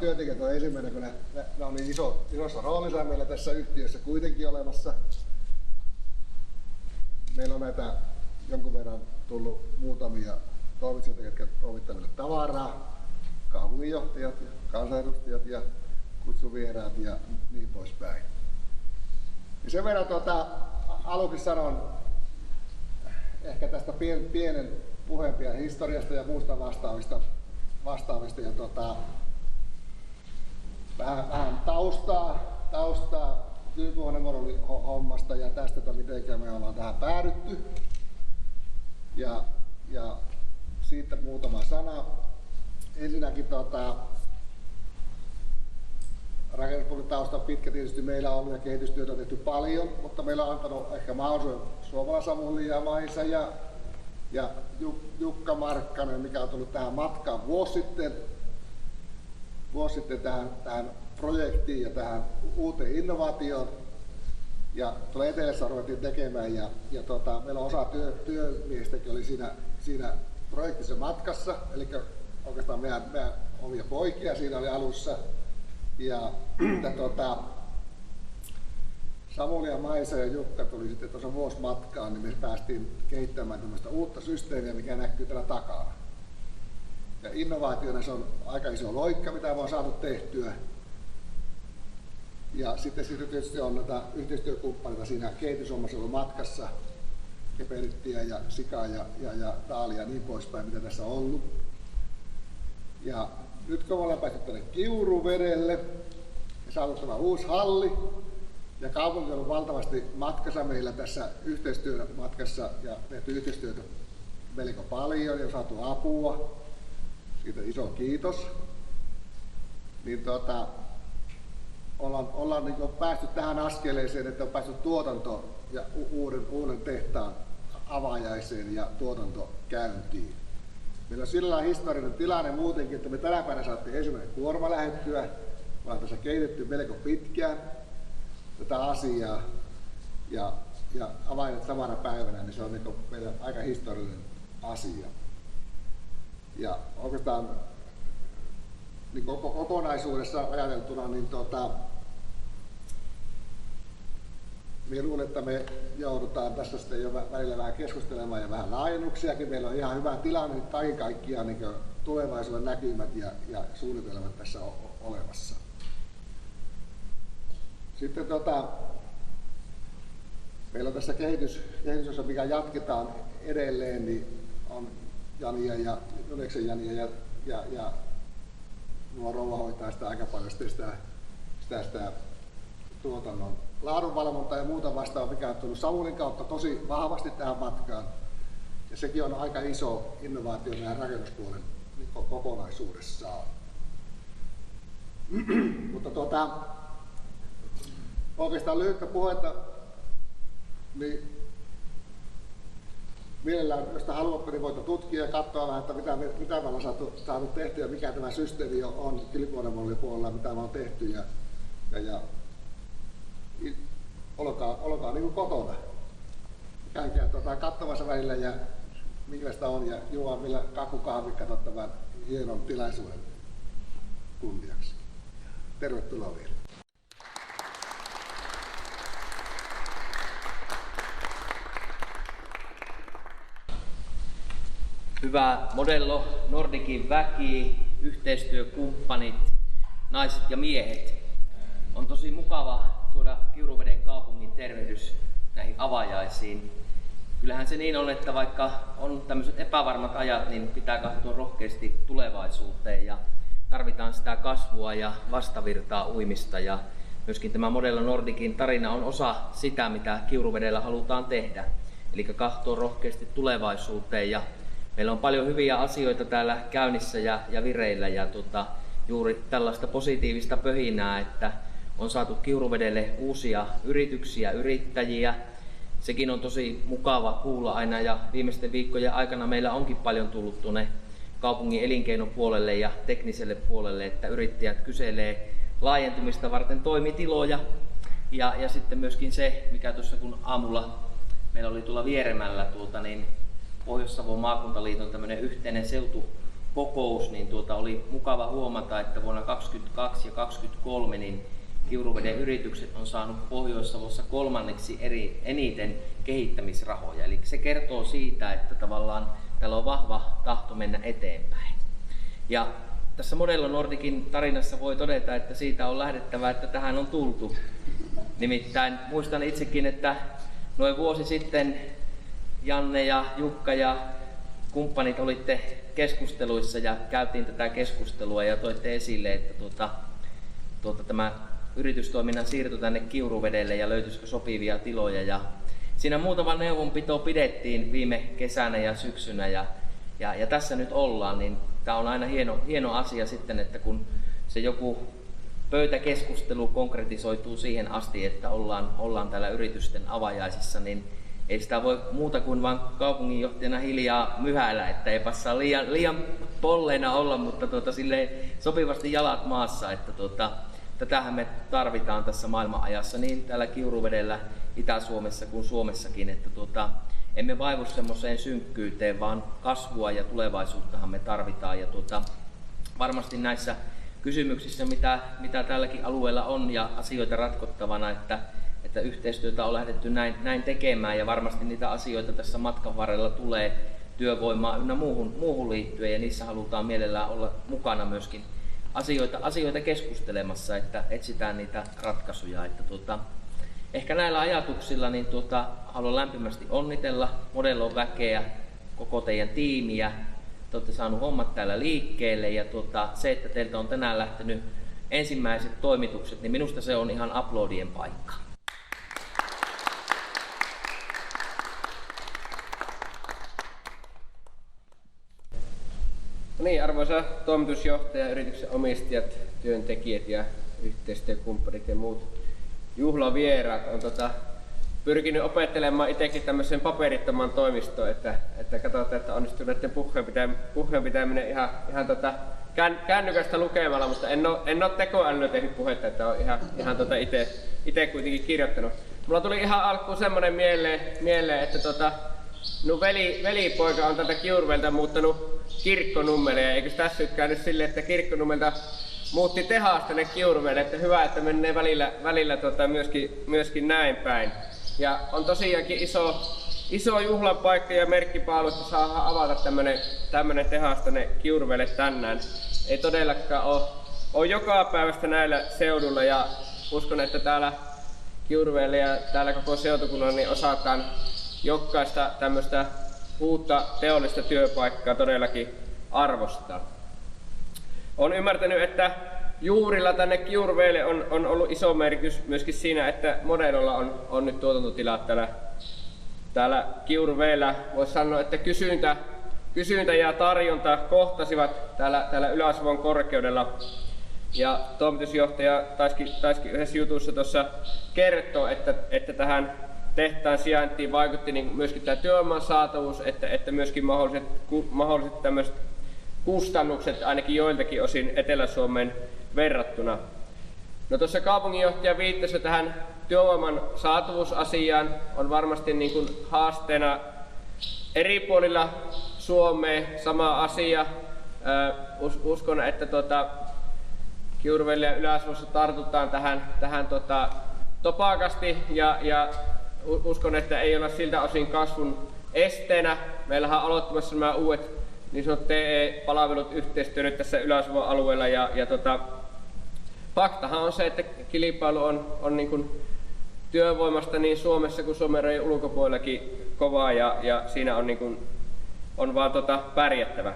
työntekijät on ensimmäinen, kun ne on niin isossa roolissa meillä tässä yhtiössä kuitenkin olemassa. Meillä on näitä jonkun verran tullut muutamia toimitsijoita, jotka toimittavat tavaraa, kaupunginjohtajat ja kansanedustajat ja kutsuvieraat ja niin poispäin. Ja sen verran aluksi sanon ehkä tästä pienen puheenpien historiasta ja muusta vastaavista ja vähän taustaa kylpyhuonemoduulihommasta ja tästä, miten me ollaan tähän päädytty. Ja siitä muutama sana. Ensinnäkin rakennuspuolen tausta pitkä tietysti meillä on ollut ja kehitystyötä on tehty paljon, mutta meillä on antanut ehkä mahdollisuuden Suomala-Samuli ja Maisa ja Jukka Markkanen, mikä on tullut tähän matkaan vuosi sitten tähän projektiin ja tähän uuteen innovaatioon. Ja tuolla etelässä ruvettiin tekemään ja meillä on osa työmiehistäkin oli siinä projektissa matkassa, eli oikeastaan meidän omia poikia siinä oli alussa. Ja Samuli ja Maisa ja Jukka tuli sitten tuossa vuosi matkaan, niin me päästiin kehittämään tämmöistä uutta systeemiä, mikä näkyy täällä takana. Ja innovaationa se on aika iso loikka, mitä me on saatu tehtyä. Ja sitten tietysti on näitä yhteistyökumppaneita siinä kehityshommassa ollut matkassa, Keperittiä ja Sikaa ja Taalia ja niin poispäin, mitä tässä on ollut. Ja nyt kun me ollaan päästy tänne Kiuruvedelle ja saatu tämä uusi halli, ja kaupunki on ollut valtavasti matkassa meillä tässä yhteistyömatkassa ja tehty yhteistyötä melko paljon ja saatu apua. Siitä iso kiitos. Niin ollaan niin päästy tähän askeleeseen, että on päästy tuotanto ja uuden tehtaan avajaiseen ja tuotantokäyntiin. Meillä on sillä lailla historiallinen tilanne muutenkin, että me tänä päivänä saatiin ensimmäinen kuorma lähettyä. Me ollaan tässä kehitetty melko pitkään tätä asiaa ja avaimet samana päivänä, niin se on niin meillä aika historiallinen asia. Ja oikeastaan niin kokonaisuudessa ajateltuna, niin minä luulen, että me joudutaan tässä sitten jo välillä vähän keskustelemaan ja vähän laajennuksiakin. Meillä on ihan hyvä tilanne kaiken kaikkiaan niin tulevaisuuden näkymät ja suunnitelmat tässä olemassa. Sitten meillä on tässä kehitysosa, mikä jatketaan edelleen, niin on Jania ja Joneksen Jania ja nuo rouva hoitaa sitä aika paljon sitä tuotannon laadunvalvontaa ja muuta vastaavaa, mikä on tullut Samulin kautta tosi vahvasti tähän matkaan. Ja sekin on aika iso innovaatio meidän rakennuspuolen kokonaisuudessaan. Mutta oikeastaan lyhyttä puhetta, niin mielellään, jos haluatte, niin voitte tutkia ja katsoa vähän, että mitä me ollaan saatu tehty ja mikä tämä systeemi on kylpyhuonemoduulin puolella, mitä me on tehty. Ja olkaa niin kuin kotona. Käykää katsomassa välillä ja minkälaista on ja juo vielä kakukahvi tämän hienon tilaisuuden kunniaksi. Tervetuloa vielä. Hyvä Modello Nordicin väki, yhteistyökumppanit, naiset ja miehet. On tosi mukava tuoda Kiuruveden kaupungin tervehdys näihin avajaisiin. Kyllähän se niin on, että vaikka on tämmöiset epävarmat ajat, niin pitää katsoa rohkeasti tulevaisuuteen ja tarvitaan sitä kasvua ja vastavirtaa uimista. Ja myöskin tämä Modello Nordicin tarina on osa sitä, mitä Kiuruvedellä halutaan tehdä. Eli katsoa rohkeasti tulevaisuuteen. Ja meillä on paljon hyviä asioita täällä käynnissä ja vireillä ja juuri tällaista positiivista pöhinää, että on saatu Kiuruvedelle uusia yrityksiä, yrittäjiä. Sekin on tosi mukava kuulla aina ja viimeisten viikkojen aikana meillä onkin paljon tullut tuonne kaupungin elinkeinopuolelle ja tekniselle puolelle, että yrittäjät kyselee laajentumista varten toimitiloja. Ja sitten myöskin se, mikä tuossa kun aamulla meillä oli tuolla Vieremällä Pohjois-Savon maakuntaliiton tämmöinen yhteinen kokous, niin oli mukava huomata, että vuonna 2022 ja 2023 niin Kiuruveden yritykset on saanut Pohjois-Savossa 3. eniten kehittämisrahoja. Eli se kertoo siitä, että tavallaan täällä on vahva tahto mennä eteenpäin. Ja tässä Modello Nordicin tarinassa voi todeta, että siitä on lähdettävä, että tähän on tultu. Nimittäin muistan itsekin, että noin vuosi sitten Janne ja Jukka ja kumppanit olitte keskusteluissa ja käytiin tätä keskustelua ja toitte esille, että tämä yritystoiminnan siirto tänne Kiuruvedelle ja löytyisikö sopivia tiloja. Ja siinä muutama neuvonpito pidettiin viime kesänä ja syksynä ja tässä nyt ollaan, niin tämä on aina hieno asia sitten, että kun se joku pöytäkeskustelu konkretisoituu siihen asti, että ollaan täällä yritysten avajaisissa, niin ei sitä voi muuta kuin vaan kaupunginjohtajana hiljaa myhäillä, että ei passaa liian polleina olla, mutta silleen sopivasti jalat maassa, että tätähän me tarvitaan tässä maailmanajassa niin täällä Kiuruvedellä, Itä-Suomessa kuin Suomessakin, että emme vaivu semmoiseen synkkyyteen, vaan kasvua ja tulevaisuuttahan me tarvitaan. Ja varmasti näissä kysymyksissä, mitä tälläkin alueella on ja asioita ratkottavana, että yhteistyötä on lähdetty näin tekemään ja varmasti niitä asioita tässä matkan varrella tulee työvoimaa ynnä muuhun liittyen ja niissä halutaan mielellään olla mukana myöskin asioita keskustelemassa, että etsitään niitä ratkaisuja. Että ehkä näillä ajatuksilla niin haluan lämpimästi onnitella Modellon väkeä, koko teidän tiimiä. Te olette saaneet hommat täällä liikkeelle ja se, että teiltä on tänään lähtenyt ensimmäiset toimitukset, niin minusta se on ihan aplodien paikka. No niin, arvoisa toimitusjohtaja, yrityksen omistajat, työntekijät ja yhteistyökumppanit ja muut juhlavieraat on pyrkinyt opettelemaan itsekin tämmöisen paperittoman toimistoon, että katsotaan, että onnistuu näiden puheen pitäminen ihan kännykästä lukemalla, mutta en ole tekoälyllä tehnyt puhetta, että olen ihan itse kuitenkin kirjoittanut. Mulla tuli ihan alkuun semmoinen mieleen, että no velipoika on tätä Kiuruvelta muuttanut Kirkkonummelle, ja eikö tässä nyt käynyt silleen, että Kirkkonummelta muutti tehas tänne Kiuruvelle, että hyvä, että menee välillä myöskin näin päin. Ja on tosiaankin iso juhlapaikka ja merkkipaalu, että saadaan avata tämmönen tehas tänne Kiuruvelle tänään. Ei todellakaan ole joka päivästä näillä seudulla ja uskon, että täällä Kiuruvelle ja täällä koko seutukunnalla niin osataan jokaista tämmöistä uutta teollista työpaikkaa todellakin arvostaa. Olen ymmärtänyt, että juurilla tänne Kiuruvelle on ollut iso merkitys myöskin siinä, että Modellolla on nyt tuotantotilat täällä Kiuruvella. Voisi sanoa, että kysyntä ja tarjonta kohtasivat täällä Ylä-Savon korkeudella. Ja toimitusjohtaja taisikin yhdessä jutussa tuossa kertoa, että tähän tehtaan sijaintiin vaikutti niin myöskin tämä työvoiman saatavuus, että myöskin mahdolliset tämmöiset kustannukset ainakin joiltakin osin Etelä-Suomeen verrattuna. No tuossa kaupunginjohtaja viittasi tähän työvoiman saatavuusasiaan, on varmasti niin kuin haasteena eri puolilla Suomea sama asia. Uskon, että Kiuruvelle ja Ylä-Savossa tartutaan tähän topakasti ja uskon, että ei olla siltä osin kasvun esteenä. Meillähän on aloittamassa nämä uudet niin sanotut TE-palvelut yhteistyö nyt tässä Ylä-Savon alueella ja faktahan on se, että kilpailu on niin kuin työvoimasta niin Suomessa kuin Suomen rajojen ulkopuolellakin kovaa ja siinä on, niin kuin, on vaan pärjättävä.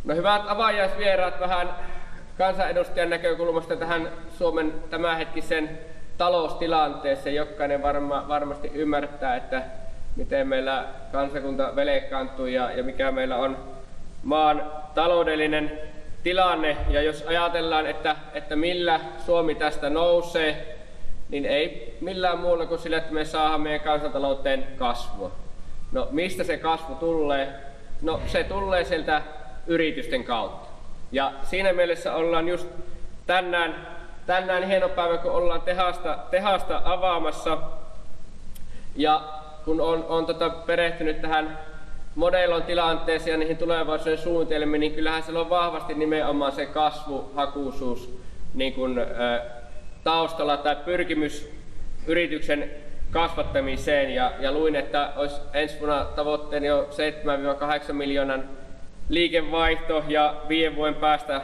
No hyvät avajaisvieraat, vähän kansanedustajan näkökulmasta tähän Suomen tämänhetkisen taloustilanteeseen. Jokainen varmasti ymmärtää, että miten meillä kansakunta velkaantuu ja mikä meillä on maan taloudellinen tilanne. Ja jos ajatellaan, että millä Suomi tästä nousee, niin ei millään muulla kuin sillä, että me saadaan meidän kansantalouteen kasvua. No mistä se kasvu tulee? No se tulee sieltä yritysten kautta. Ja siinä mielessä ollaan just tänään hieno päivä, kun ollaan tehasta avaamassa. Ja kun on perehtynyt Modellon tilanteeseen ja niihin tulevaisuuden suunnitelmiin, niin kyllähän siellä on vahvasti nimenomaan se kasvuhakuisuus niin kuin, taustalla tai pyrkimys yrityksen kasvattamiseen. Ja luin, että olisi ensi vuonna tavoitteena jo 7-8 miljoonan liikevaihto ja 5 vuoden päästä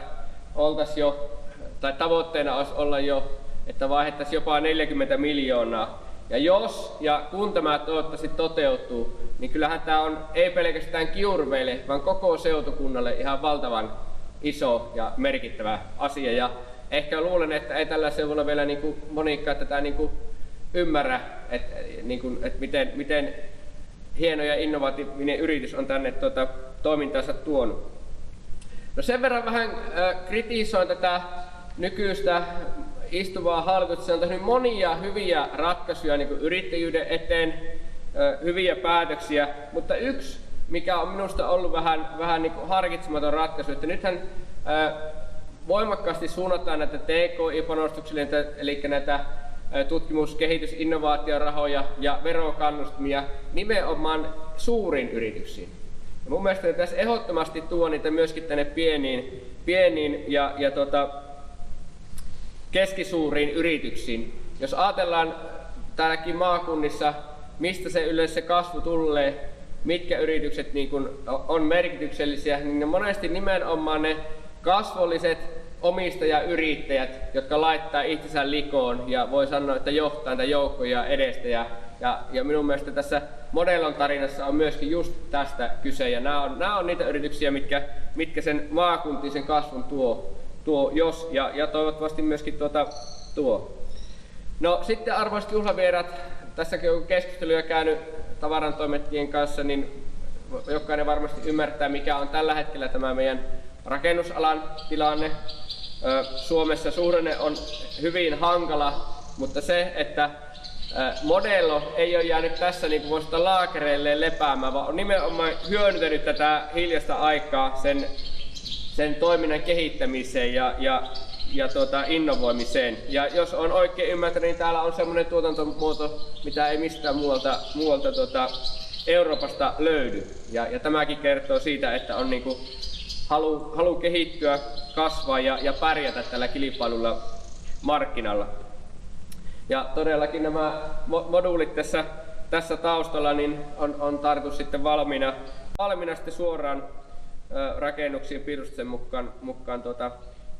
oltaisiin jo, tai tavoitteena olisi olla jo, että vaihdettaisiin jopa 40 miljoonaa. Ja jos ja kun tämä toivottavasti toteutuu, niin kyllähän tämä on ei pelkästään Kiuruvedelle, vaan koko seutukunnalle ihan valtavan iso ja merkittävä asia. Ja ehkä luulen, että ei tällä seudulla vielä niin kuin monikaan tätä niin kuin ymmärrä, että miten hieno ja innovatiivinen yritys on tänne toimintansa tuonut. No sen verran vähän kritisoin tätä nykyistä istuvaa hallitusta. Se on tehnyt monia hyviä ratkaisuja niin kuin yrittäjyyden eteen, hyviä päätöksiä, mutta yksi, mikä on minusta ollut vähän niin kuin harkitsematon ratkaisu, että nythän voimakkaasti suunnataan näitä TKI-panostuksia, eli näitä tutkimus-, kehitys-, innovaatiorahoja ja verokannustimia nimenomaan suuriin yrityksiin. Ja mun mielestä tässä ehdottomasti tuo niitä myöskin tänne pieniin ja keskisuuriin yrityksiin. Jos ajatellaan täälläkin maakunnissa, mistä se yleensä se kasvu tulee, mitkä yritykset niin kun on merkityksellisiä, niin ne monesti nimenomaan ne kasvolliset omistajayrittäjät, jotka laittaa itsensä likoon ja voi sanoa, että johtaa näitä joukkoja edestä. Ja minun mielestä tässä Modellon tarinassa on myöskin just tästä kyse. Ja nämä on niitä yrityksiä, mitkä sen maakuntisen kasvun tuo jos ja toivottavasti myöskin tuo. No sitten arvoisat juhlavieraat, tässäkin on keskusteluja käynyt tavarantoimittajien kanssa, niin jokainen varmasti ymmärtää, mikä on tällä hetkellä tämä meidän rakennusalan tilanne. Suomessa suhdanne on hyvin hankala, mutta se, että Modello ei ole jäänyt tässä niin kuin laakereilleen lepäämään, vaan on nimenomaan hyödyntänyt tätä hiljaista aikaa sen toiminnan kehittämiseen ja innovoimiseen. Ja jos on oikein ymmärtänyt, niin täällä on semmoinen tuotantomuoto, mitä ei mistään muualta Euroopasta löydy. Ja tämäkin kertoo siitä, että on niinku halu kehittyä, kasvaa ja pärjätä tällä kilpailulla markkinalla. Ja todellakin nämä moduulit tässä taustalla niin on tarkoitus sitten valmiina sitten suoraan rakennuksiin piirustusten mukaan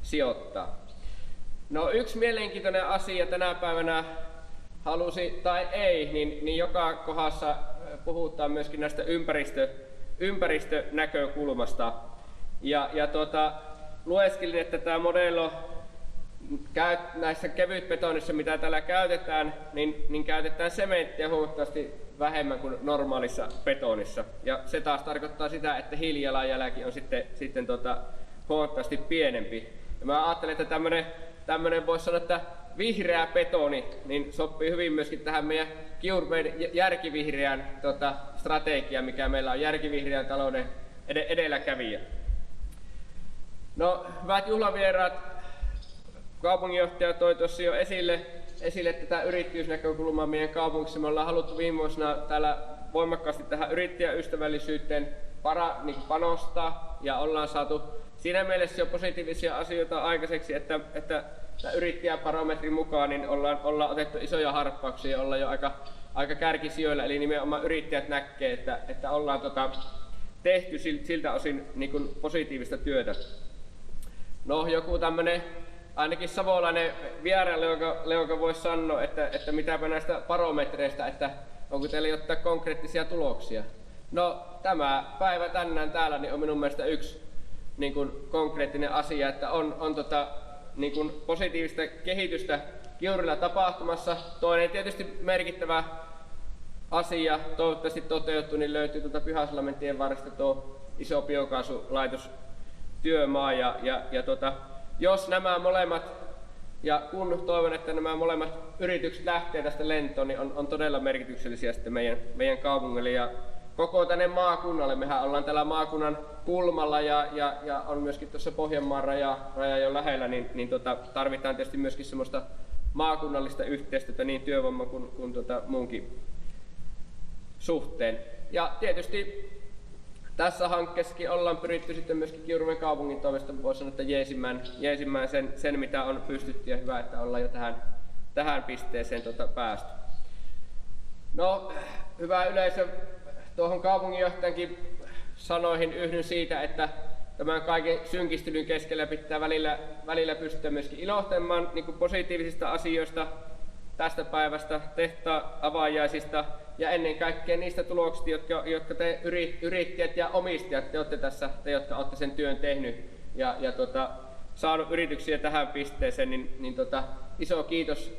sijoittaa. No yksi mielenkiintoinen asia tänä päivänä halusi tai ei, niin joka kohdassa puhutaan myöskin näistä ympäristönäkökulmasta. Ja lueskelin, että tämä Modello näissä kevytbetonissa, mitä täällä käytetään, niin käytetään sementtiä huomattavasti vähemmän kuin normaalissa betonissa. Ja se taas tarkoittaa sitä, että hiilijalanjälki on sitten huomattavasti pienempi. Ja mä ajattelen, että tämmöinen voisi sanoa, että vihreä betoni niin sopii hyvin myöskin tähän meidän Kiuruveden järkivihreän strategiaan, mikä meillä on järkivihreän talouden edelläkävijä. No, hyvät juhlavieraat, kaupunginjohtaja toi tuossa jo esille tätä yrittäjyysnäkökulmaa meidän kaupungissa. Me ollaan haluttu viime vuosina täällä voimakkaasti tähän yrittäjäystävällisyyteen panostaa ja ollaan saatu siinä mielessä jo positiivisia asioita aikaiseksi, että yrittäjäbarometrin mukaan niin ollaan otettu isoja harppauksia ja ollaan jo aika kärkisijoilla, eli nimenomaan yrittäjät näkee, että ollaan tehty siltä osin niin kuin positiivista työtä. No joku tämmöinen ainakin savolainen vierailu, joka voisi sanoa, että mitäpä näistä barometreistä, että onko teillä jotain konkreettisia tuloksia. No tämä päivä tänään täällä niin on minun mielestä yksi niin kuin konkreettinen asia, että on niin kuin positiivista kehitystä Kiuruvedella tapahtumassa. Toinen tietysti merkittävä asia, toivottavasti toteutuu, niin löytyy Pyhäsalmen tien varresta tuo iso biokaasulaitos työmaa jos nämä molemmat ja kun toivon, että nämä molemmat yritykset lähtee tästä lentoon, niin on todella merkityksellisiä sitten meidän kaupungille ja koko tänne maakunnalle. Mehän ollaan täällä maakunnan kulmalla ja on myöskin tuossa Pohjanmaan raja jo lähellä, niin tarvitaan tietysti myöskin semmoista maakunnallista yhteistyötä niin työvoiman kuin muunkin suhteen. Ja tietysti tässä hankkeessakin ollaan pyritty sitten myöskin Kiuruveden kaupungin toimesta, voisi sanoa, että jeesimään sen mitä on pystytty, ja hyvä, että ollaan jo tähän pisteeseen päästy. No, hyvä yleisö, tuohon kaupunginjohtajankin sanoihin yhdyn siitä, että tämän kaiken synkistelyn keskellä pitää välillä pystyä myöskin ilohtamaan niin kuin positiivisista asioista tästä päivästä, tehtaan avaajaisista ja ennen kaikkea niistä tuloksista, jotka te yrittäjät ja omistajat, te olette tässä, te jotka olette sen työn tehnyt ja saanut yrityksiä tähän pisteeseen, niin iso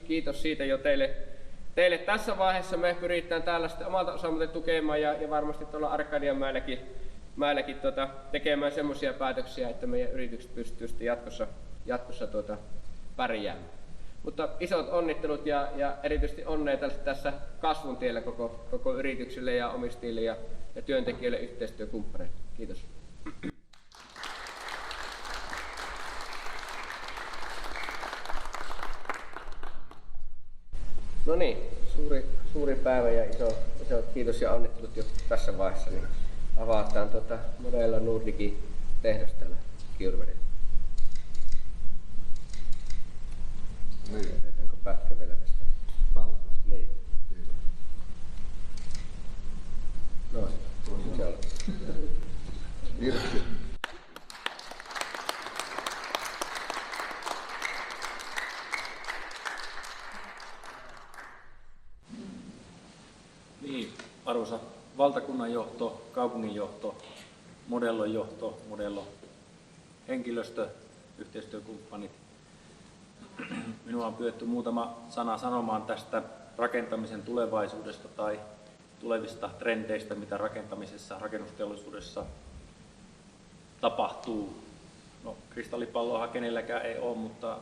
kiitos siitä jo teille tässä vaiheessa. Me pyritään täällä sitten omalta osalta tukemaan ja varmasti tuolla Arkadianmäelläkin tekemään semmoisia päätöksiä, että meidän yritykset pystyy sitten jatkossa pärjäämään. Mutta isot onnittelut ja erityisesti onnea tässä kasvun tiellä koko yrityksille ja omistajille ja työntekijöille, yhteistyökumppaneille. Kiitos. No niin, suuri päivä ja iso kiitos ja onnittelut jo tässä vaiheessa. Niin avataan Modella Nordicin tehdas täällä Kiuruvedellä. Niin. Jätetäänkö pätkä vielä tästä? Niin. No, se on. Irti. Niin, arvoisa valtakunnan johto, kaupungin johto, Modellon johto, Modellon henkilöstö, yhteistyökumppanit. Minua on pyydetty muutama sana sanomaan tästä rakentamisen tulevaisuudesta tai tulevista trendeistä, mitä rakentamisessa, rakennusteollisuudessa tapahtuu. No, kristallipalloahan kenelläkään ei ole, mutta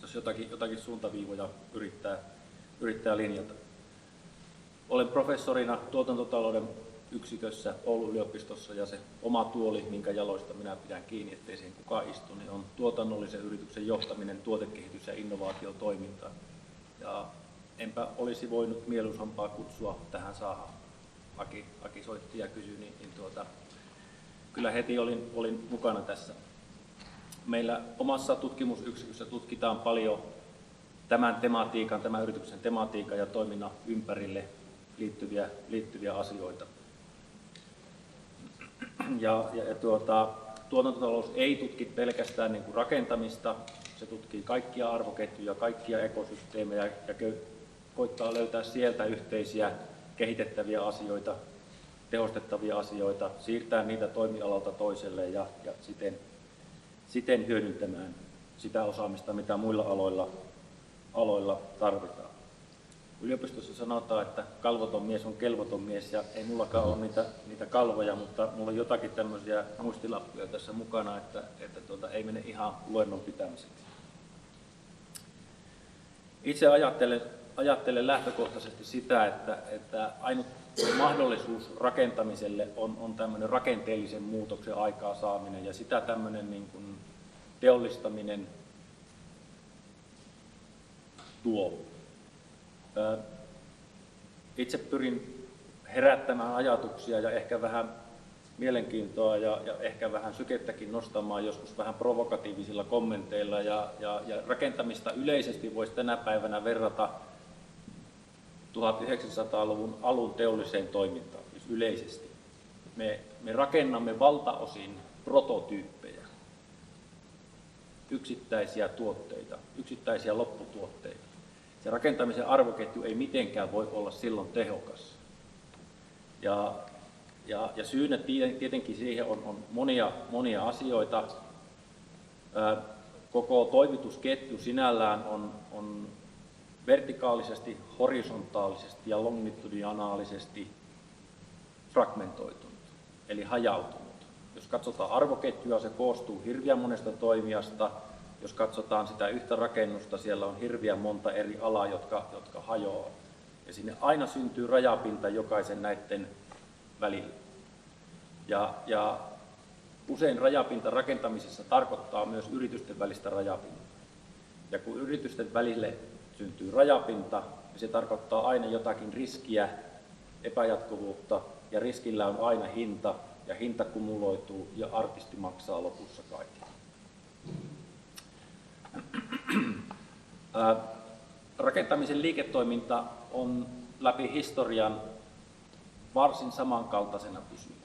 jos jotakin suuntaviivoja yrittää linjata. Olen professorina tuotantotalouden yksikössä Oulun yliopistossa ja se oma tuoli, minkä jaloista minä pidän kiinni, ettei siihen kukaan istu, niin on tuotannollisen yrityksen johtaminen, tuotekehitys ja innovaatiotoiminta. Ja enpä olisi voinut mieluisampaa kutsua tähän saakka. Aki soitti ja kysyi, niin kyllä heti olin mukana tässä. Meillä omassa tutkimusyksikössä tutkitaan paljon tämän yrityksen tematiikan ja toiminnan ympärille liittyviä asioita. Tuotantotalous ei tutki pelkästään niin kuin rakentamista, se tutkii kaikkia arvoketjuja, kaikkia ekosysteemejä ja koittaa löytää sieltä yhteisiä kehitettäviä asioita, tehostettavia asioita, siirtää niitä toimialalta toiselle ja siten hyödyntämään sitä osaamista, mitä muilla aloilla tarvitaan. Yliopistossa sanotaan, että kalvoton mies on kelvoton mies ja ei mullakaan ole niitä kalvoja, mutta mulla on jotakin tämmöisiä muistilappuja tässä mukana, että ei mene ihan luennon pitämiseksi. Itse ajattelen lähtökohtaisesti sitä, että ainut mahdollisuus rakentamiselle on tämmöinen rakenteellisen muutoksen aikaansaaminen ja sitä tämmöinen niin kuin teollistaminen tuo. Itse pyrin herättämään ajatuksia ja ehkä vähän mielenkiintoa ja ehkä vähän sykettäkin nostamaan joskus vähän provokatiivisilla kommenteilla ja rakentamista yleisesti voisi tänä päivänä verrata 1900-luvun alun teolliseen toimintaan, siis yleisesti. Me rakennamme valtaosin prototyyppejä, yksittäisiä tuotteita, yksittäisiä lopputuotteita. Se rakentamisen arvoketju ei mitenkään voi olla silloin tehokas. Ja syynä tietenkin siihen on monia asioita. Koko toimitusketju sinällään on vertikaalisesti, horisontaalisesti ja longitudinaalisesti fragmentoitunut, eli hajautunut. Jos katsotaan arvoketjua, se koostuu hirveän monesta toimijasta. Jos katsotaan sitä yhtä rakennusta, siellä on hirveän monta eri alaa, jotka hajoaa. Ja sinne aina syntyy rajapinta jokaisen näiden välillä. Ja usein rajapinta rakentamisessa tarkoittaa myös yritysten välistä rajapintaa. Ja kun yritysten välille syntyy rajapinta, niin se tarkoittaa aina jotakin riskiä, epäjatkuvuutta, ja riskillä on aina hinta, ja hinta kumuloituu, ja artisti maksaa lopussa kaikki. Rakentamisen liiketoiminta on läpi historian varsin samankaltaisena pysynyt.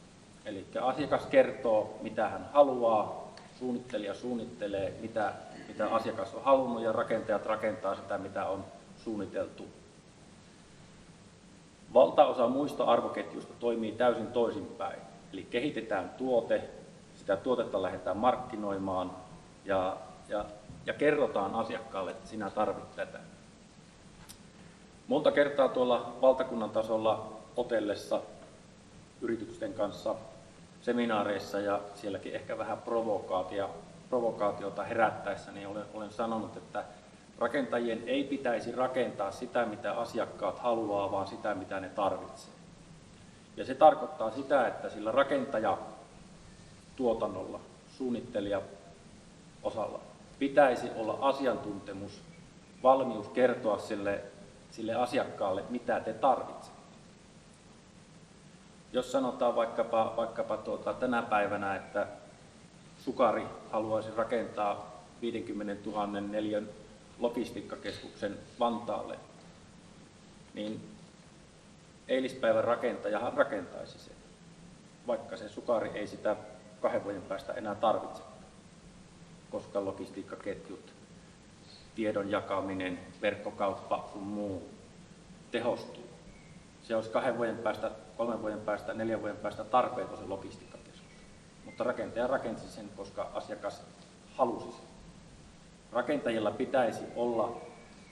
Eli asiakas kertoo, mitä hän haluaa, suunnittelija suunnittelee, mitä asiakas on halunnut, ja rakentajat rakentaa sitä, mitä on suunniteltu. Valtaosa muista arvoketjuista toimii täysin toisinpäin. Eli kehitetään tuote, sitä tuotetta lähdetään markkinoimaan ja kerrotaan asiakkaalle, että sinä tarvitset tätä. Monta kertaa tuolla valtakunnan tasolla hotellessa yritysten kanssa seminaareissa ja sielläkin ehkä vähän provokaatiota herättäessä, niin olen sanonut, että rakentajien ei pitäisi rakentaa sitä, mitä asiakkaat haluaa, vaan sitä, mitä ne tarvitsevat. Ja se tarkoittaa sitä, että sillä rakentajatuotannolla, suunnittelijaosalla pitäisi olla asiantuntemus, valmius kertoa sille asiakkaalle, mitä te tarvitsette. Jos sanotaan vaikkapa tänä päivänä, että Sukari haluaisi rakentaa 50 000 neliön logistiikkakeskuksen Vantaalle, niin eilispäivän rakentajahan rakentaisi sen, vaikka se Sukari ei sitä 2 vuoden päästä enää tarvitse, koska logistiikkaketjut, tiedon jakaminen, verkkokauppa sun muu tehostuu. Se olisi 2 vuoden päästä, 3 vuoden päästä, 4 vuoden päästä tarpeeton se logistiikkakeskus. Mutta rakentaja rakensi sen, koska asiakas halusi sen. Rakentajilla pitäisi olla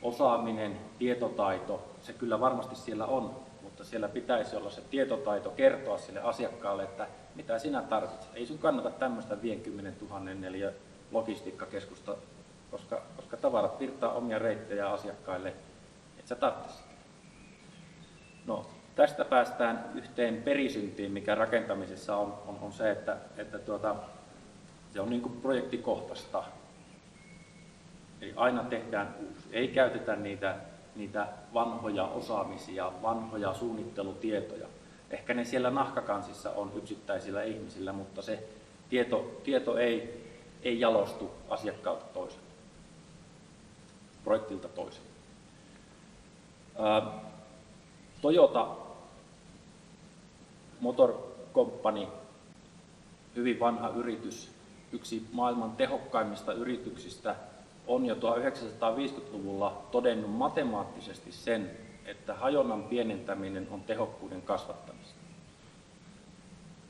osaaminen, tietotaito, se kyllä varmasti siellä on, mutta siellä pitäisi olla se tietotaito kertoa sille asiakkaalle, että mitä sinä tarvitset. Ei sun kannata tämmöistä 50 000 neliö logistiikkakeskusta, koska tavarat virtaa omia reittejä asiakkaille, et sä tarvitse sitä. No, tästä päästään yhteen perisyntiin, mikä rakentamisessa on se, että se on niin kuin projektikohtaista. Eli aina tehdään uusi. Ei käytetä niitä vanhoja osaamisia, vanhoja suunnittelutietoja. Ehkä ne siellä nahkakansissa on yksittäisillä ihmisillä, mutta se tieto ei jalostu asiakkaalta toiselle, projektilta toiselle. Toyota Motor Company, hyvin vanha yritys, yksi maailman tehokkaimmista yrityksistä, on jo 1950-luvulla todennut matemaattisesti sen, että hajonnan pienentäminen on tehokkuuden kasvattamista.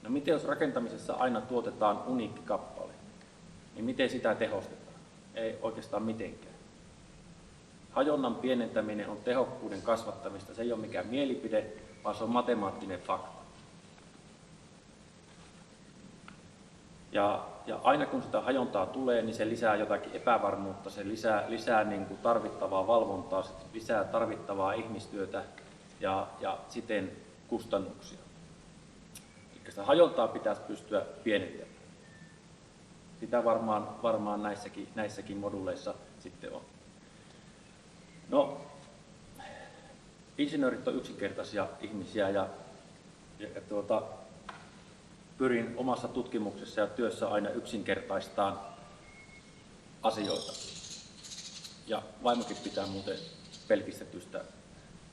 No miten jos rakentamisessa aina tuotetaan uniikki kappale, niin miten sitä tehostetaan? Ei oikeastaan mitenkään. Hajonnan pienentäminen on tehokkuuden kasvattamista, se ei ole mikään mielipide, vaan se on matemaattinen fakta. Ja aina kun sitä hajontaa tulee, niin se lisää jotakin epävarmuutta, se lisää niin kuin tarvittavaa valvontaa, se lisää tarvittavaa ihmistyötä ja siten kustannuksia. Eli sitä hajontaa pitäisi pystyä pienentämään. Sitä varmaan näissäkin moduleissa sitten on. No, insinöörit on yksinkertaisia ihmisiä ja pyrin omassa tutkimuksessa ja työssä aina yksinkertaistaan asioita. Ja vaimokin pitää muuten pelkistetystä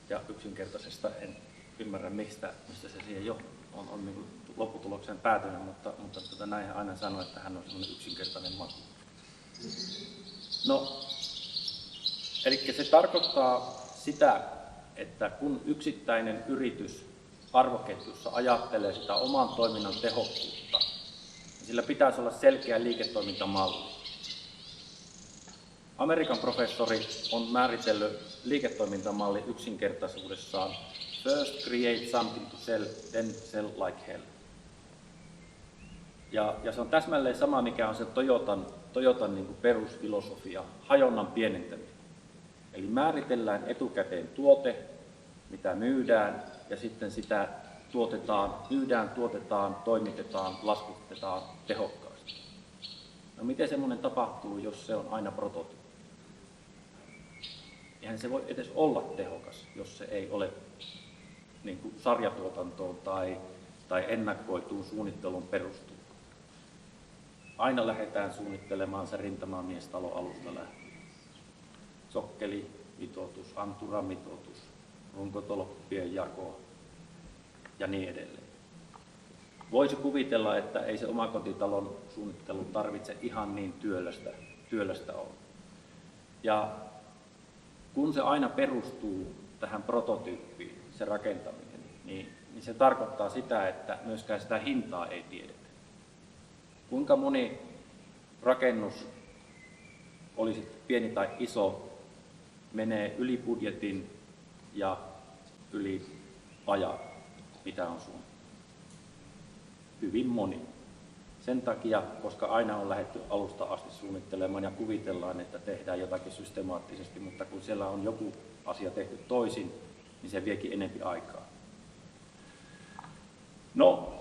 ja yksinkertaisesta, en ymmärrä mistä se siihen jo on niin kuin lopputuloksen päätynyt, mutta näin hän aina sanoo, että hän on semmoinen yksinkertainen maku. No, eli se tarkoittaa sitä, että kun yksittäinen yritys arvoketjussa ajattelee sitä oman toiminnan tehokkuutta, niin sillä pitäisi olla selkeä liiketoimintamalli. Amerikan professori on määritellyt liiketoimintamalli yksinkertaisuudessaan: first create something to sell, then sell like hell. Ja se on täsmälleen sama, mikä on se Toyotan niin kuin perusfilosofia, hajonnan pienentäminen. Eli määritellään etukäteen tuote, mitä myydään, ja sitten sitä tuotetaan, toimitetaan, laskutetaan tehokkaasti. No miten semmoinen tapahtuu, jos se on aina prototyyppi? Eihän se voi edes olla tehokas, jos se ei ole niin kuin sarjatuotantoon tai ennakoituun suunnitteluun perustuva. Aina lähdetään suunnittelemaan se rintamamiestalo alusta lähtien. Sokkelimitoitus, anturamitoitus, runkotolppien jako ja niin edelleen. Voisi kuvitella, että ei se omakotitalon suunnittelu tarvitse ihan niin työlästä olla. Ja kun se aina perustuu tähän prototyyppiin, se rakentaminen, niin se tarkoittaa sitä, että myöskään sitä hintaa ei tiedetä. Kuinka moni rakennus, olisi pieni tai iso, menee yli budjetin ja yli ajan, mitä on suunniteltu? Hyvin moni. Sen takia, koska aina on lähdetty alusta asti suunnittelemaan ja kuvitellaan, että tehdään jotakin systemaattisesti, mutta kun siellä on joku asia tehty toisin, niin se viekin enempi aikaa. No,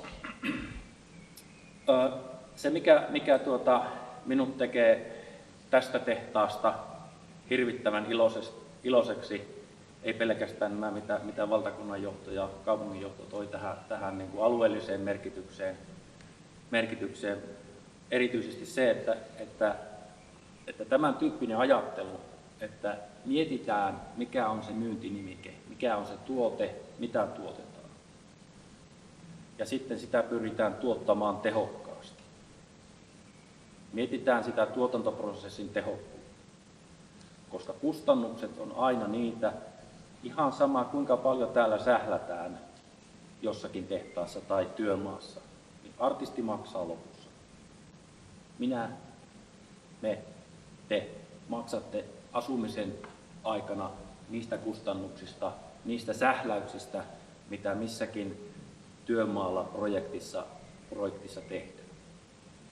se mikä minut tekee tästä tehtaasta hirvittävän iloiseksi, ei pelkästään nämä, mitä valtakunnan johto ja kaupunginjohto toi tähän niin kuin alueelliseen merkitykseen, erityisesti se, että tämän tyyppinen ajattelu, että mietitään, mikä on se myyntinimike, mikä on se tuote, mitä tuotetaan. Ja sitten sitä pyritään tuottamaan tehokkaasti. Mietitään sitä tuotantoprosessin tehokkuutta, koska kustannukset on aina niitä, ihan sama kuinka paljon täällä sählätään jossakin tehtaassa tai työmaassa, niin artisti maksaa lopussa. Minä, me, te maksatte asumisen aikana niistä kustannuksista, niistä sähläyksistä, mitä missäkin työmaalla projektissa tehdään.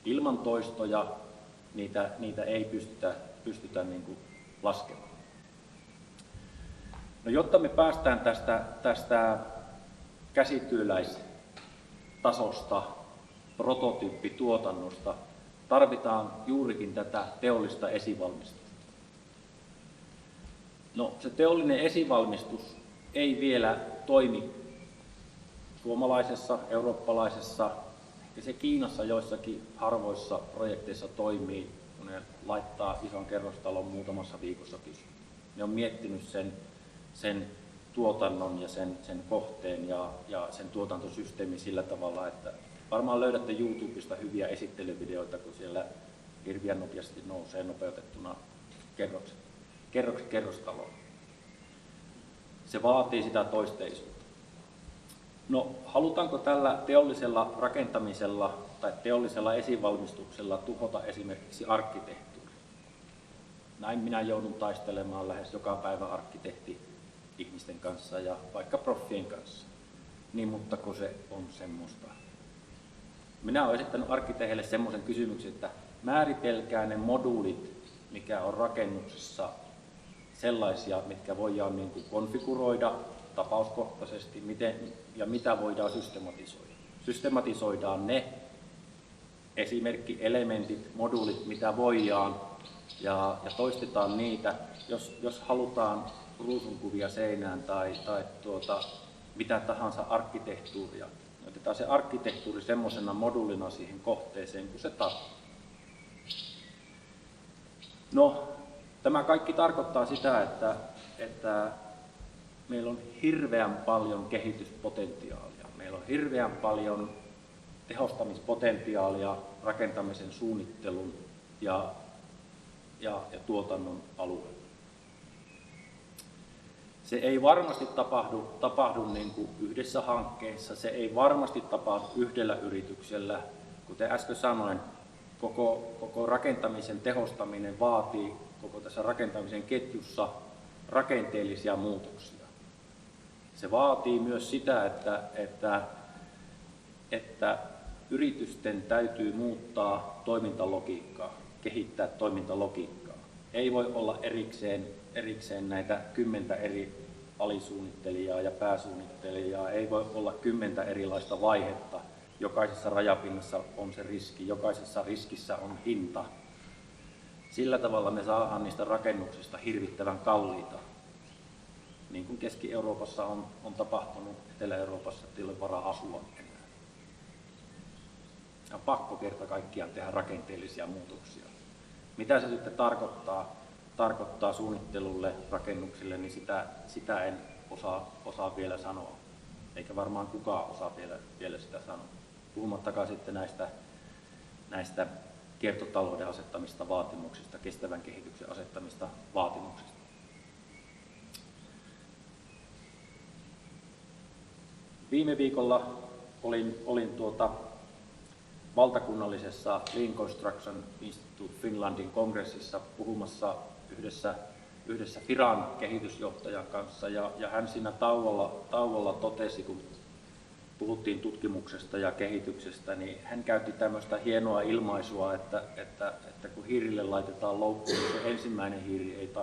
Ilman toistoja niitä ei pystytä niin kuin laskemaan. No, jotta me päästään tästä käsityöläistasosta, prototyyppituotannosta, tarvitaan juurikin tätä teollista esivalmistusta. No, se teollinen esivalmistus ei vielä toimi suomalaisessa, eurooppalaisessa ja se Kiinassa joissakin harvoissa projekteissa toimii, kun ne laittaa ison kerrostalon muutamassa viikossa pystyyn. Ne on miettinyt sen tuotannon ja sen kohteen ja sen tuotantosysteemin sillä tavalla, että varmaan löydätte YouTubesta hyviä esittelyvideoita, kun siellä hirveän nopeasti nousee nopeutettuna kerrostaloon. Se vaatii sitä toisteisuutta. No, halutaanko tällä teollisella rakentamisella tai teollisella esivalmistuksella tuhota esimerkiksi arkkitehtuuri? Näin minä joudun taistelemaan lähes joka päivä arkkitehti-ihmisten kanssa ja vaikka proffien kanssa. Niin, mutta kun se on semmoista. Minä olen esittänyt arkkitehdille semmoisen kysymyksen, että määritelkää ne moduulit, mikä on rakennuksessa sellaisia, mitkä voidaan niin kuin konfiguroida tapauskohtaisesti ja mitä voidaan systematisoida. Systematisoidaan ne esimerkkielementit, moduulit, mitä voidaan ja toistetaan niitä, jos halutaan ruusunkuvia seinään tai mitä tahansa arkkitehtuuria. Otetaan se arkkitehtuuri semmoisena moduulina siihen kohteeseen, kun se tarvitsee. No, tämä kaikki tarkoittaa sitä, että meillä on hirveän paljon kehityspotentiaalia. Meillä on hirveän paljon tehostamispotentiaalia rakentamisen suunnittelun ja tuotannon alueella. Se ei varmasti tapahdu niin kuin yhdessä hankkeessa, se ei varmasti tapahdu yhdellä yrityksellä. Kuten äsken sanoin, koko rakentamisen tehostaminen vaatii koko tässä rakentamisen ketjussa rakenteellisia muutoksia. Se vaatii myös sitä, että yritysten täytyy muuttaa toimintalogiikkaa, kehittää toimintalogiikkaa. Ei voi olla erikseen näitä 10 eri alisuunnittelijaa ja pääsuunnittelijaa, ei voi olla 10 erilaista vaihetta. Jokaisessa rajapinnassa on se riski, jokaisessa riskissä on hinta. Sillä tavalla me saadaan niistä rakennuksista hirvittävän kalliita. Niin kuin Keski-Euroopassa on tapahtunut, Etelä-Euroopassa ei ole varaa asua enää. pakko kerta kaikkiaan tehdä rakenteellisia muutoksia. Mitä se sitten tarkoittaa suunnittelulle, rakennuksille, niin sitä en osaa vielä sanoa. Eikä varmaan kukaan osaa vielä sitä sanoa. Puhumattakaan sitten näistä kiertotalouden asettamista vaatimuksista, kestävän kehityksen asettamista vaatimuksista. Viime viikolla olin valtakunnallisessa Lean Construction Institute Finlandin kongressissa puhumassa yhdessä Firan kehitysjohtajan kanssa, ja hän siinä tauolla totesi, kun puhuttiin tutkimuksesta ja kehityksestä, niin hän käytti tämmöistä hienoa ilmaisua, että kun hiirille laitetaan loukku, niin se ensimmäinen hiiri ei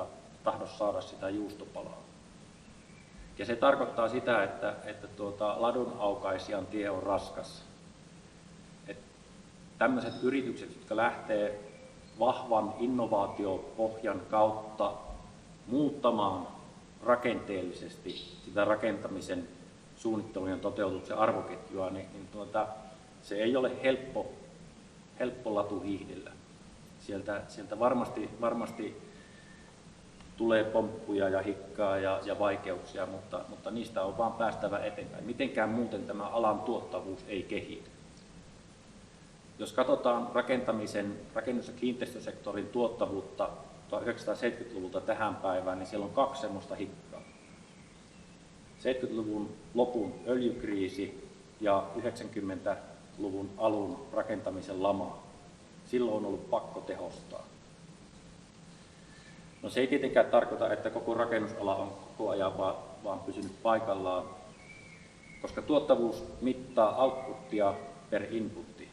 tahdo saada sitä juustopalaa. Ja se tarkoittaa sitä, että ladun aukaisijan tie on raskas. Tämmöiset yritykset, jotka lähtee vahvan innovaatiopohjan kautta muuttamaan rakenteellisesti sitä rakentamisen suunnittelun ja toteutuksen arvoketjua, niin se ei ole helppo latu hiihdellä. Sieltä varmasti tulee pomppuja ja hikkaa ja vaikeuksia, mutta niistä on vaan päästävä eteenpäin. Mitenkään muuten tämä alan tuottavuus ei kehity. Jos katsotaan rakennus- ja kiinteistösektorin tuottavuutta 1970-luvulta tähän päivään, niin siellä on 2 semmoista hikkaa. 70-luvun lopun öljykriisi ja 90-luvun alun rakentamisen lama. Silloin on ollut pakko tehostaa. No se ei tietenkään tarkoita, että koko rakennusala on koko ajan vaan pysynyt paikallaan, koska tuottavuus mittaa outputtia per inputti.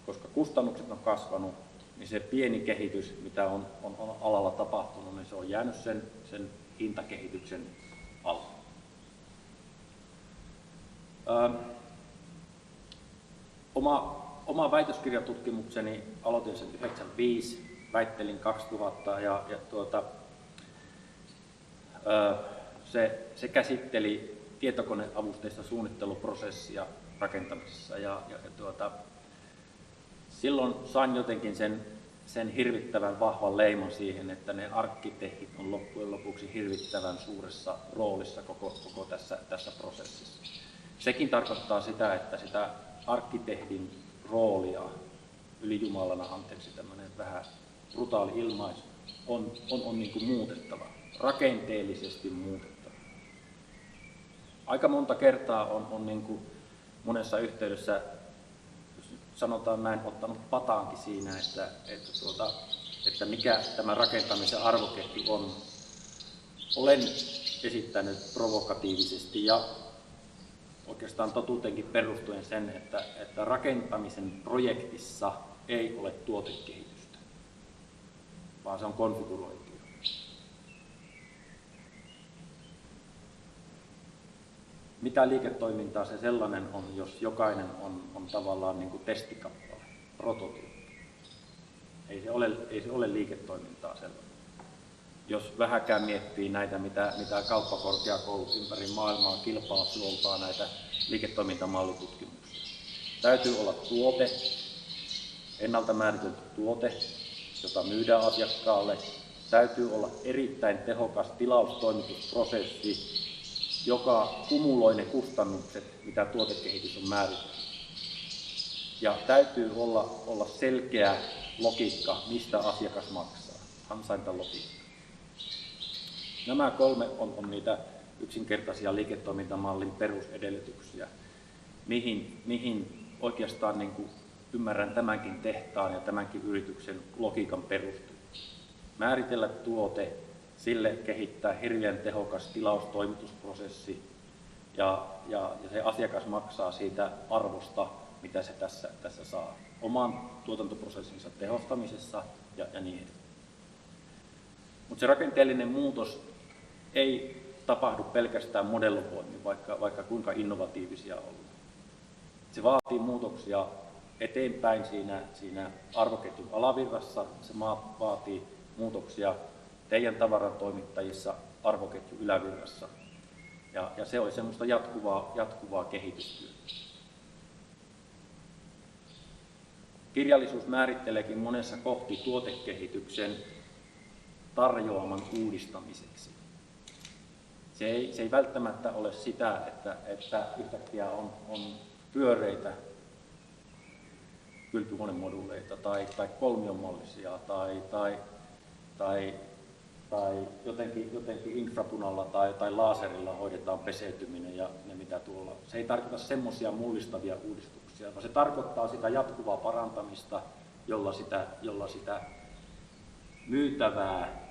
Koska kustannukset on kasvanut, niin se pieni kehitys, mitä on alalla tapahtunut, niin se on jäänyt sen hintakehityksen alle. Oma väitöskirjatutkimukseni aloitin sen 1995, väittelin 2000 se käsitteli tietokoneavusteista suunnitteluprosessia rakentamisessa silloin sain jotenkin sen hirvittävän vahvan leiman siihen, että ne arkkitehdit on loppujen lopuksi hirvittävän suuressa roolissa koko tässä prosessissa. Sekin tarkoittaa sitä, että sitä arkkitehdin roolia, ylijumalana, anteeksi tämmöinen vähän brutaali ilmaisu, on niin kuin muutettava, rakenteellisesti muutettava. Aika monta kertaa on niin kuin monessa yhteydessä, sanotaan näin, ottanut pataankin siinä, että mikä tämä rakentamisen arvoketju on. Olen esittänyt provokatiivisesti ja oikeastaan totuutenkin perustuen sen, että rakentamisen projektissa ei ole tuotekehitystä, vaan se on konfigurointia. Mitä liiketoimintaa se sellainen on, jos jokainen on tavallaan niin kuin testikappale, prototyyppi? Ei se ole liiketoimintaa sellainen. Jos vähäkään miettii näitä, mitä kauppakorkeakoulut ympäri maailmaa kilpaa suoltaa näitä liiketoimintamallitutkimuksia. Täytyy olla tuote, ennalta määritelty tuote, jota myydään asiakkaalle. Täytyy olla erittäin tehokas tilaustoimitusprosessi, joka kumuloi ne kustannukset, mitä tuotekehitys on määritelty. Ja täytyy olla selkeä logiikka, mistä asiakas maksaa, ansaintalogiikka. Nämä 3 on niitä yksinkertaisia liiketoimintamallin perusedellytyksiä, mihin oikeastaan niin kuin ymmärrän tämänkin tehtaan ja tämänkin yrityksen logiikan perustuu. Määritellä tuote, sille kehittää hirveän tehokas tilaustoimitusprosessi ja se asiakas maksaa siitä arvosta, mitä se tässä saa oman tuotantoprosessinsa tehostamisessa ja niin edelleen. Mutta se rakenteellinen muutos ei tapahdu pelkästään modellovoimin, vaikka kuinka innovatiivisia ollaan. Se vaatii muutoksia eteenpäin siinä arvoketjun alavirrassa, se vaatii muutoksia teidän tavarantoimittajissa arvoketjun ylävirrassa. Ja se oli semmoista jatkuvaa kehitystyötä. Kirjallisuus määritteleekin monessa kohti tuotekehityksen tarjoaman uudistamiseksi. Se ei välttämättä ole sitä, että yhtäkkiä on pyöreitä kylpyhuonemoduuleita tai kolmiomallisia tai jotenkin infrapunalla tai laaserilla hoidetaan peseytyminen ja ne mitä tuolla. Se ei tarkoita semmoisia mullistavia uudistuksia, vaan se tarkoittaa sitä jatkuvaa parantamista, jolla sitä myytävää,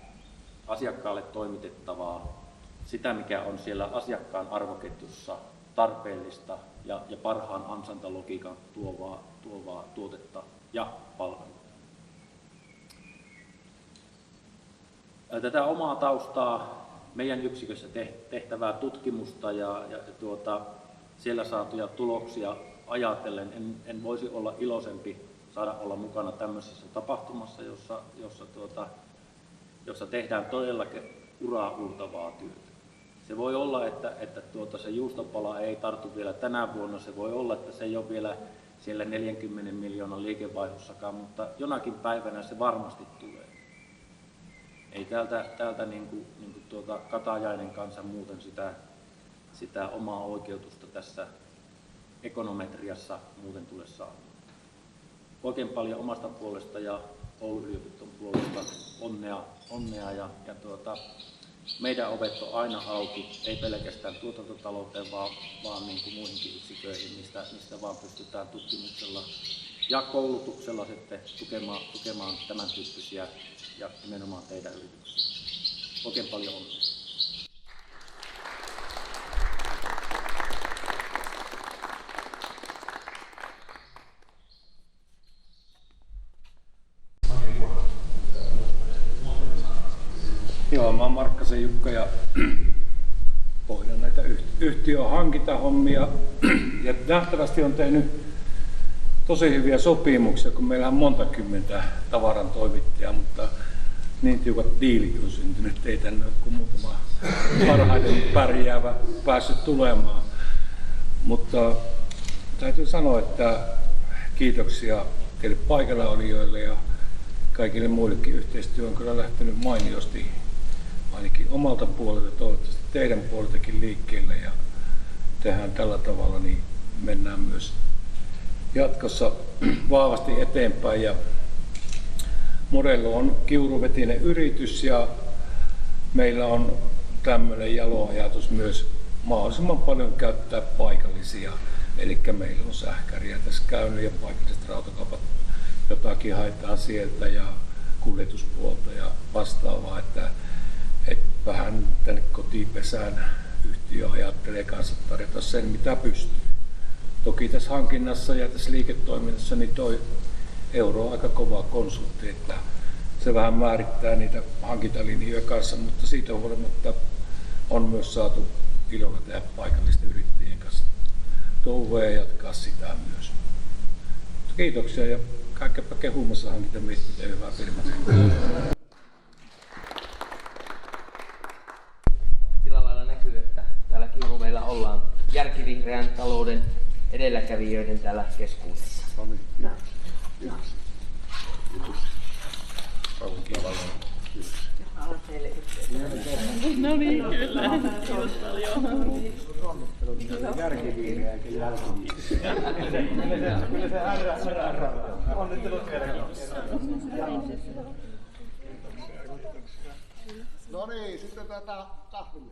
asiakkaalle toimitettavaa, sitä mikä on siellä asiakkaan arvoketjussa tarpeellista ja parhaan ansantalogiikan tuovaa tuotetta ja palvelua. Tätä omaa taustaa, meidän yksikössä tehtävää tutkimusta ja siellä saatuja tuloksia ajatellen en voisi olla iloisempi saada olla mukana tämmöisessä tapahtumassa, jossa tehdään todellakin uraa uurtavaa työtä. Se voi olla, että se juustopala ei tartu vielä tänä vuonna, se voi olla, että se ei ole vielä siellä 40 miljoonan liikevaihdossakaan, mutta jonakin päivänä se varmasti tulee. Ei täältä Katajainen kanssa muuten sitä omaa oikeutusta tässä ekonometriassa muuten tule saamaan. Oikein paljon omasta puolesta ja Oulun yliopiston puolesta onnea ja meidän ovet on aina auki, ei pelkästään tuotantotalouteen, vaan niin kuin muihinkin yksiköihin, mistä vaan pystytään tutkimuksella ja koulutuksella sitten tukemaan tämän tyyppisiä ja nimenomaan teidän yrityksiä. Oikein paljon onnea. Joo, mä oon Markkasen Jukka ja hoidan näitä yhtiön hankintahommia ja nähtävästi on tehnyt tosi hyviä sopimuksia, kun meillä on monta kymmentä tavaran toimittajaa, mutta niin tiukat diilit on syntynyt, että ei tänne ole kuin muutama parhaiten pärjäävä päässyt tulemaan. Mutta täytyy sanoa, että kiitoksia teille paikalla olijoille ja kaikille muillekin. Yhteistyö on kyllä lähtenyt mainiosti ainakin omalta puolelta, toivottavasti teidän puoleltakin liikkeelle ja tehdään tällä tavalla, niin mennään myös jatkossa vahvasti eteenpäin. Ja Modello on kiuruvetinen yritys ja meillä on tämmöinen jalo ajatus myös mahdollisimman paljon käyttää paikallisia. Eli meillä on sähkäriä tässä käynyt ja paikalliset rautakaupat jotakin haetaan sieltä ja kuljetuspuolta ja vastaavaa, että vähän tänne kotipesään yhtiö ajattelee kanssa tarjota sen mitä pystyy. Toki tässä hankinnassa ja tässä liiketoiminnassa niin toi euro on aika kova konsultti, että se vähän määrittää niitä hankintalinjoja kanssa, mutta siitä huolimatta on myös saatu ilolla tehdä paikallisten yrittäjien kanssa touhua ja jatkaa sitä myös. Kiitoksia ja kaikkea kehumassa hankintamiehet, miten hyvää firmaa. Sillä lailla näkyy, että täällä Kiuruvedellä ollaan järkivihreän talouden edelläkävijöiden täällä keskuudessa. No niin, kyllä. Kiitos paljon. No niin, sitten kahville.